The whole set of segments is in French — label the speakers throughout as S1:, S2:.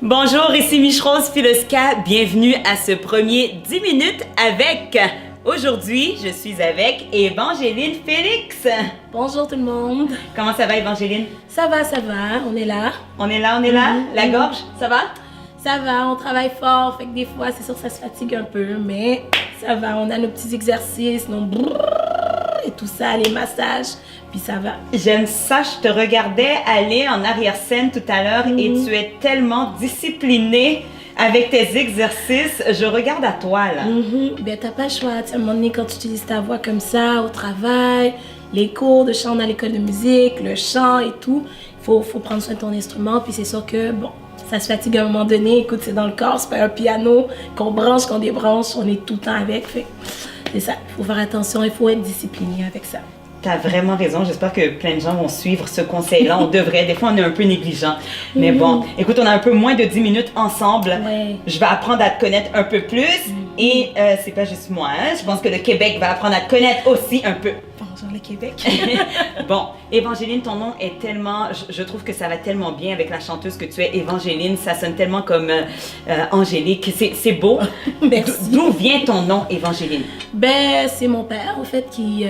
S1: Bonjour, ici Mich-Rose Filoska. Bienvenue à ce premier 10 minutes avec. Aujourd'hui, je suis avec Évangeline Félix.
S2: Bonjour tout le monde.
S1: Comment ça va, Évangeline?
S2: Ça va, on est là.
S1: On est là. La gorge, ça va?
S2: Ça va, on travaille fort, fait que des fois, c'est sûr que ça se fatigue un peu, mais ça va, on a nos petits exercices, nos brrrr et tout ça, les massages, puis ça va.
S1: J'aime ça, je te regardais aller en arrière-scène tout à l'heure et tu es tellement disciplinée avec tes exercices. Je regarde à toi, là.
S2: Ben, t'as pas le choix, tu sais, à un moment donné, quand tu utilises ta voix comme ça, au travail, les cours de chant dans l'école de musique, le chant et tout, faut prendre soin de ton instrument, puis c'est sûr que, bon, ça se fatigue à un moment donné. Écoute, c'est dans le corps, c'est pas un piano qu'on branche, qu'on débranche, on est tout le temps avec. Fait c'est ça, il faut faire attention, il faut être discipliné avec ça.
S1: T'as vraiment raison. J'espère que plein de gens vont suivre ce conseil-là. On devrait. Des fois, on est un peu négligent. Mais bon, écoute, on a un peu moins de 10 minutes ensemble.
S2: Ouais.
S1: Je vais apprendre à te connaître un peu plus. Et c'est pas juste moi. Hein? Je pense que le Québec va apprendre à te connaître aussi un peu.
S2: Bonjour le Québec.
S1: Bon, Évangeline, ton nom est tellement... Je trouve que ça va tellement bien avec la chanteuse que tu es, Évangeline. Ça sonne tellement comme angélique. C'est beau.
S2: Merci.
S1: D'où vient ton nom, Évangeline?
S2: Ben, c'est mon père, en fait, qui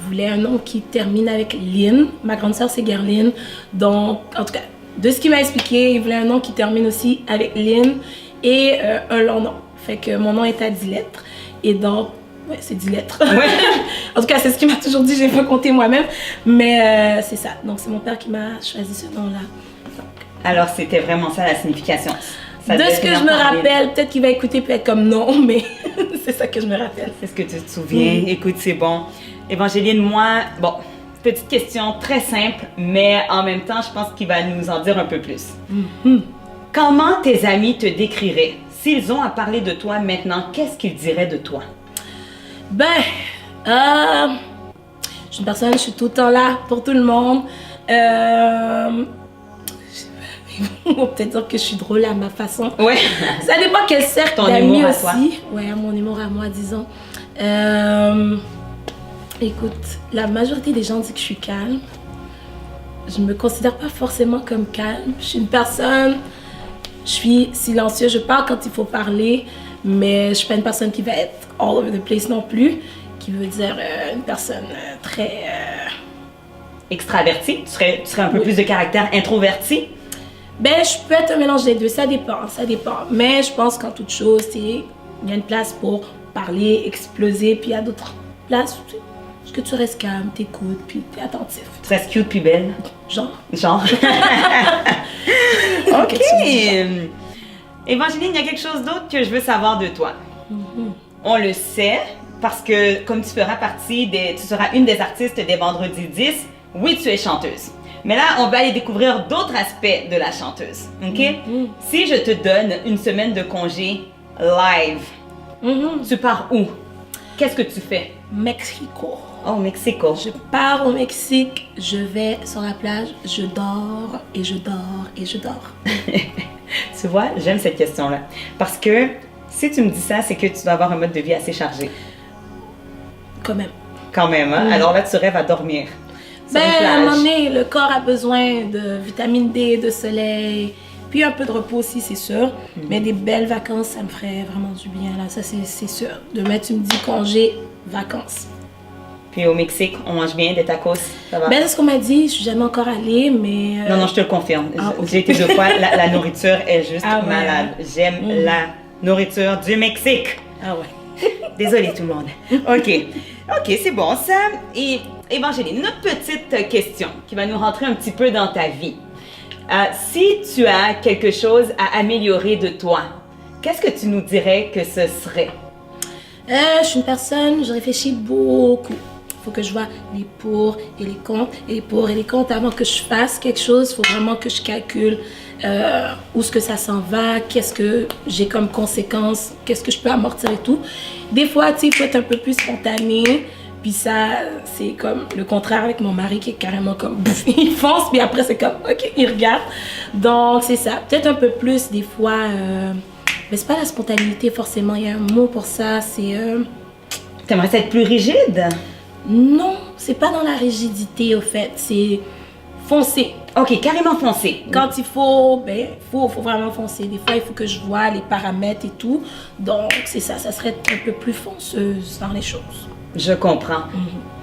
S2: voulait un nom qui termine avec Lynn. Ma grande sœur, c'est Gerline. Donc, en tout cas, de ce qu'il m'a expliqué, il voulait un nom qui termine aussi avec Lynn et un long nom. Fait que mon nom est à 10 lettres. Et donc, ouais, c'est 10 lettres.
S1: Ouais.
S2: En tout cas, c'est ce qu'il m'a toujours dit, j'ai pas compté moi-même. Mais c'est ça. Donc, c'est mon père qui m'a choisi ce nom-là.
S1: Alors, c'était vraiment ça la signification. Ça
S2: de ce que je me rappelle, peut-être qu'il va écouter, peut-être comme non, mais c'est ça que je me rappelle.
S1: C'est ce que tu te souviens. Écoute, c'est bon. Évangeline, moi, bon, petite question très simple, mais en même temps, je pense qu'il va nous en dire un peu plus. Comment tes amis te décriraient? S'ils ont à parler de toi maintenant, qu'est-ce qu'ils diraient de toi?
S2: Ben, je suis une personne, je suis tout le temps là pour tout le monde. On va peut-être dire que je suis drôle à ma façon.
S1: Ouais.
S2: Ça dépend quel cercle
S1: Ton
S2: d'amis
S1: humour à
S2: aussi.
S1: toi.
S2: Ouais, mon humour à moi, disons. Écoute, la majorité des gens disent que je suis calme. Je me considère pas forcément comme calme. Je suis une personne, je suis silencieuse, je parle quand il faut parler, mais je suis pas une personne qui va être all over the place non plus, qui veut dire une personne très...
S1: Extraverti? Tu serais un peu plus de caractère introverti?
S2: Ben, je peux être un mélange des deux, ça dépend. Mais je pense qu'en toute chose, il y a une place pour parler, exploser, puis il y a d'autres places où que tu restes calme, t'écoutes, puis t'es attentif.
S1: Tu restes cute puis belle?
S2: Genre.
S1: OK. Évangeline, il y a quelque chose d'autre que je veux savoir de toi. On le sait, parce que comme tu seras une des artistes des Vendredis 10, oui, tu es chanteuse. Mais là, on va aller découvrir d'autres aspects de la chanteuse, OK? Si je te donne une semaine de congé live, tu pars où? Qu'est-ce que tu fais?
S2: Mexico.
S1: Oh, Mexico.
S2: Je pars au Mexique, je vais sur la plage, je dors et je dors et je dors.
S1: Tu vois, j'aime cette question-là. Parce que si tu me dis ça, c'est que tu dois avoir un mode de vie assez chargé.
S2: Quand même.
S1: Quand même, hein? Alors là, tu rêves à dormir.
S2: Ben, à un moment donné, le corps a besoin de vitamine D, de soleil, puis un peu de repos aussi, c'est sûr. Mais des belles vacances, ça me ferait vraiment du bien, là. Ça, c'est sûr. Demain, tu me dis congé, vacances.
S1: Puis au Mexique, on mange bien des tacos, ça va?
S2: Ben, c'est ce qu'on m'a dit. Je suis jamais encore allée, mais...
S1: Non, je te le confirme.
S2: Okay.
S1: J'ai été 2 fois. La nourriture est juste malade. J'aime la nourriture du Mexique.
S2: Ah ouais.
S1: Désolée tout le monde. OK, c'est bon ça. Et Évangeline, une autre petite question qui va nous rentrer un petit peu dans ta vie. Si tu as quelque chose à améliorer de toi, qu'est-ce que tu nous dirais que ce serait?
S2: Je suis une personne, je réfléchis beaucoup. Il faut que je vois les pour et les contre, et les pour et les contre. Avant que je fasse quelque chose, il faut vraiment que je calcule où est-ce que ça s'en va, qu'est-ce que j'ai comme conséquence, qu'est-ce que je peux amortir et tout. Des fois, tu sais, il faut être un peu plus spontané. Puis ça, c'est comme le contraire avec mon mari qui est carrément comme, il fonce, puis après c'est comme, ok, il regarde. Donc c'est ça, peut-être un peu plus des fois, mais c'est pas la spontanéité forcément, il y a un mot pour ça, c'est...
S1: T'aimerais être plus rigide?
S2: Non, c'est pas dans la rigidité au fait, c'est foncer.
S1: Ok, carrément foncé.
S2: Quand il faut, ben, faut vraiment foncer. Des fois, il faut que je vois les paramètres et tout. Donc, c'est ça. Ça serait un peu plus fonceuse dans les choses.
S1: Je comprends.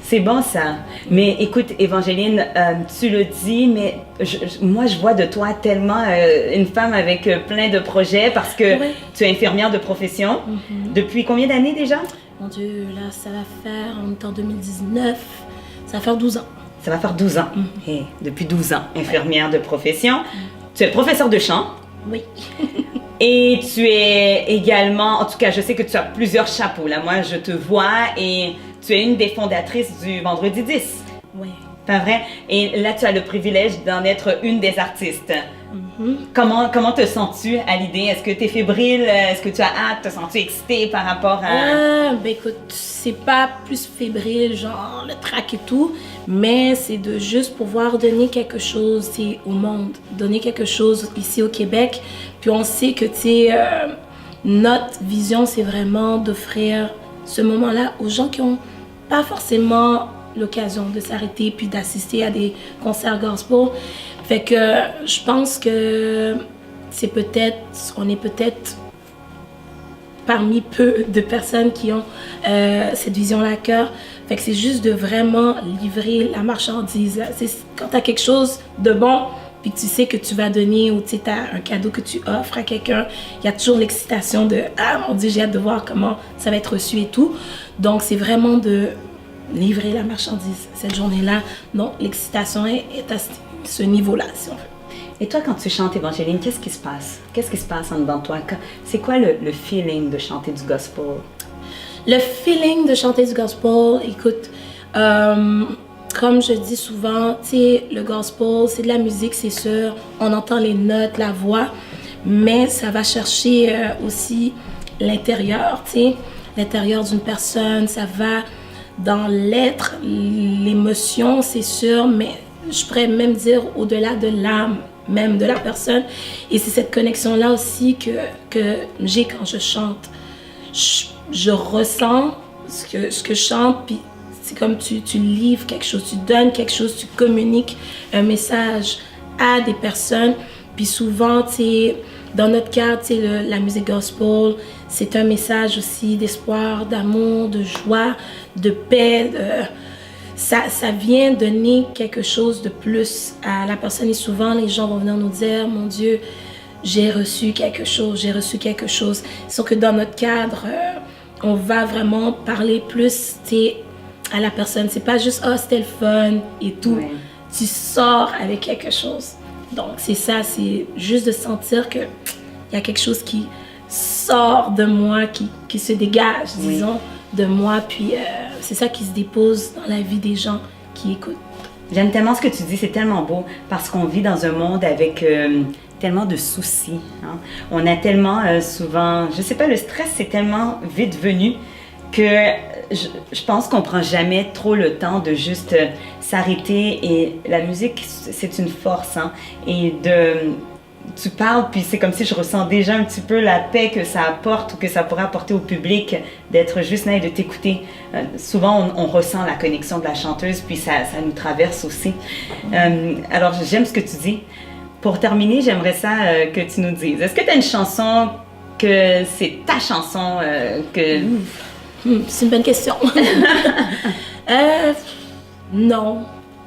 S1: C'est bon ça. Mais écoute, Évangéline, tu le dis, mais moi je vois de toi tellement une femme avec plein de projets parce que tu es infirmière de profession. Depuis combien d'années déjà?
S2: Mon Dieu, là, ça va faire, on est en 2019, ça va faire 12 ans.
S1: Ça va faire 12 ans. Hey, depuis 12 ans, infirmière de profession. Tu es professeure de chant.
S2: Oui.
S1: Et tu es également, en tout cas, je sais que tu as plusieurs chapeaux. Là, moi, je te vois et tu es une des fondatrices du Vendredi 10.
S2: Oui.
S1: Pas vrai? Et là, tu as le privilège d'en être une des artistes. Comment te sens-tu à l'idée? Est-ce que tu es fébrile? Est-ce que tu as hâte? Te sens-tu excitée par rapport à...
S2: Ben écoute, c'est pas plus fébrile, genre le trac et tout, mais c'est de juste pouvoir donner quelque chose au monde, donner quelque chose ici au Québec. Puis on sait que, tu sais, notre vision, c'est vraiment d'offrir ce moment-là aux gens qui ont pas forcément l'occasion de s'arrêter puis d'assister à des concerts gospel. Fait que je pense que on est peut-être parmi peu de personnes qui ont cette vision-là à cœur. Fait que c'est juste de vraiment livrer la marchandise. C'est quand tu as quelque chose de bon, puis que tu sais que tu vas donner ou tu sais, un cadeau que tu offres à quelqu'un, il y a toujours l'excitation de « Ah mon Dieu, j'ai hâte de voir comment ça va être reçu et tout ». Donc c'est vraiment de livrer la marchandise cette journée-là. Donc l'excitation est à ce niveau-là, si on veut.
S1: Et toi, quand tu chantes, Évangéline, qu'est-ce qui se passe? Qu'est-ce qui se passe en dedans de toi? C'est quoi le feeling de chanter du gospel?
S2: Le feeling de chanter du gospel, écoute, comme je dis souvent, tu sais, le gospel, c'est de la musique, c'est sûr. On entend les notes, la voix, mais ça va chercher aussi l'intérieur, tu sais, l'intérieur d'une personne. Ça va dans l'être, l'émotion, c'est sûr, mais je pourrais même dire au-delà de l'âme même de la personne. Et c'est cette connexion-là aussi que j'ai quand je chante. Je ressens ce que je chante, puis c'est comme tu livres quelque chose, tu donnes quelque chose, tu communiques un message à des personnes. Puis souvent, tu sais, dans notre cas, tu sais, la musique gospel, c'est un message aussi d'espoir, d'amour, de joie, de paix. Ça vient donner quelque chose de plus à la personne. Et souvent, les gens vont venir nous dire, mon Dieu, j'ai reçu quelque chose, j'ai reçu quelque chose. Sauf que dans notre cadre, on va vraiment parler plus, tu sais, à la personne. C'est pas juste, oh, c'était le fun et tout. Ouais. Tu sors avec quelque chose. Donc, c'est ça, c'est juste de sentir qu'il y a quelque chose qui sort de moi, qui se dégage, disons, de moi. Puis, c'est ça qui se dépose dans la vie des gens qui écoutent.
S1: J'aime tellement ce que tu dis, c'est tellement beau, parce qu'on vit dans un monde avec tellement de soucis. Hein? On a tellement souvent, je sais pas, le stress, c'est tellement vite venu que je pense qu'on prend jamais trop le temps de juste s'arrêter. Et la musique, c'est une force. Hein? Et tu parles, puis c'est comme si je ressens déjà un petit peu la paix que ça apporte ou que ça pourrait apporter au public d'être juste là et de t'écouter. Souvent, on ressent la connexion de la chanteuse, puis ça nous traverse aussi. Alors, j'aime ce que tu dis. Pour terminer, j'aimerais ça que tu nous dises. Est-ce que tu as une chanson que c'est ta chanson que...
S2: C'est une bonne question. Non,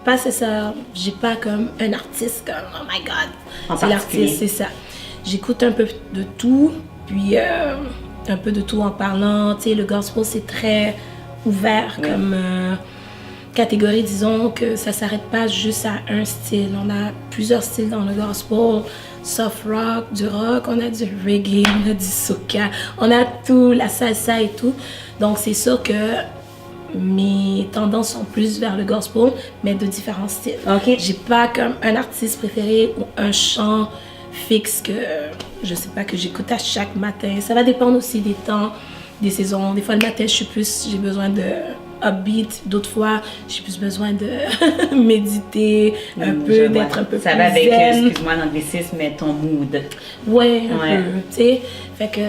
S2: pas c'est ça. J'ai pas comme un artiste comme oh my god. C'est l'artiste, c'est ça. J'écoute un peu de tout, puis un peu de tout en parlant. Tu sais, le gospel c'est très ouvert comme catégorie. Disons que ça s'arrête pas juste à un style. On a plusieurs styles dans le gospel. Soft rock, du rock, on a du reggae, on a du soca, on a tout, la salsa et tout. Donc c'est sûr que mes tendances sont plus vers le gospel, mais de différents styles.
S1: Okay.
S2: J'ai pas comme un artiste préféré ou un chant fixe que je sais pas que j'écoute à chaque matin. Ça va dépendre aussi des temps, des saisons. Des fois le matin j'ai besoin de upbeat, d'autres fois j'ai plus besoin de méditer un peu, d'être un peu
S1: ça
S2: plus
S1: va avec,
S2: zen.
S1: excuse-moi l'anglicisme, mais ton mood.
S2: Ouais, un peu, tu sais. Fait que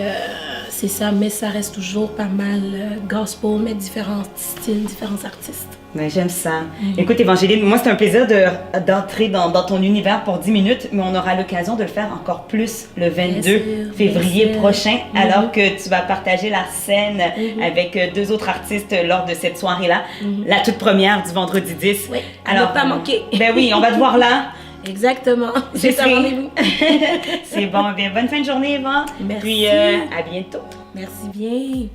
S2: c'est ça, mais ça reste toujours pas mal gospel, mais différents styles, différents artistes.
S1: Ben, j'aime ça. Écoute, Évangéline, moi, c'est un plaisir d'entrer dans ton univers pour 10 minutes, mais on aura l'occasion de le faire encore plus le 22 février prochain, alors que tu vas partager la scène avec 2 autres artistes lors de cette soirée-là, la toute première du vendredi 10.
S2: Oui,
S1: alors,
S2: ne pas manquer.
S1: Ben oui, on va te voir là.
S2: Exactement.
S1: C'est
S2: un rendez-vous.
S1: C'est bon, bien, bonne fin de journée, Eva.
S2: Merci.
S1: Puis à bientôt.
S2: Merci bien.